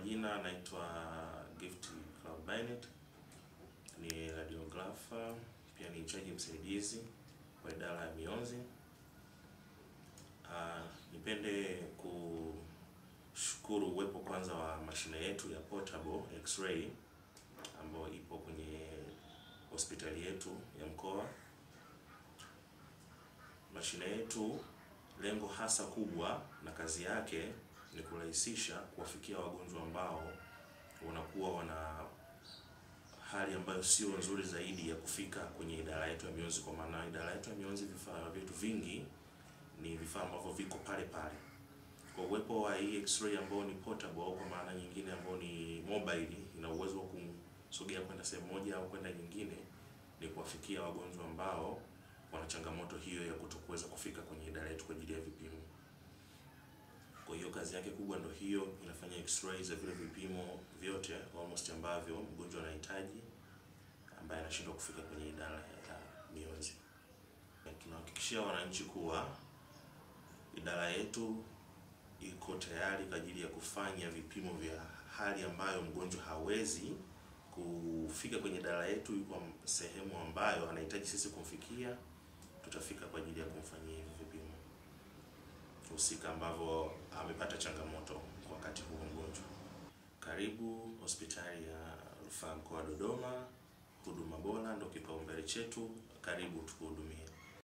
majina naitwa Gift Cloud Bennett, ni radiographer, pia ni mchaji msaidizi kwa idara ya mionzi. Nipende kushukuru uwepo kwanza wa mashine yetu ya portable X-ray ambayo ipo kwenye hospitali yetu ya mkoa. Mashine yetu lengo hasa kubwa na kazi yake ni kurahisisha kuwafikia wagonjwa ambao wanakuwa wana hali ambayo sio nzuri zaidi ya kufika kwenye idara yetu ya mionzi. Kwa maana idara yetu ya mionzi, vifaa vyetu vingi ni vifaa ambavyo viko pale pale. Kwa uwepo wa hii X-ray ambayo ni portable, au kwa maana nyingine ambayo ni mobile, ina uwezo wa kusogea kwenda sehemu moja au kwenda nyingine, ni kuwafikia wagonjwa ambao wana changamoto hiyo ya kutokuweza kufika kwenye idara yetu kwa ajili ya vipimo. Kwa hiyo kazi yake kubwa ndio hiyo, inafanya X-ray za vile vipimo vyote almost ambavyo mgonjwa anahitaji ambaye anashindwa kufika kwenye idara ya mionzi. Tunahakikishia wananchi kuwa idara yetu iko tayari kwa ajili ya kufanya vipimo vya hali ambayo mgonjwa hawezi kufika kwenye idara yetu, yuko sehemu ambayo anahitaji sisi kumfikia, tutafika kwa ajili ya kumfanyia hivi vipimo husika ambavyo amepata changamoto kwa wakati huo mgonjwa. Karibu hospitali ya Rufaa Mkoa wa Dodoma, huduma bora ndio kipaumbele chetu. Karibu tukuhudumie.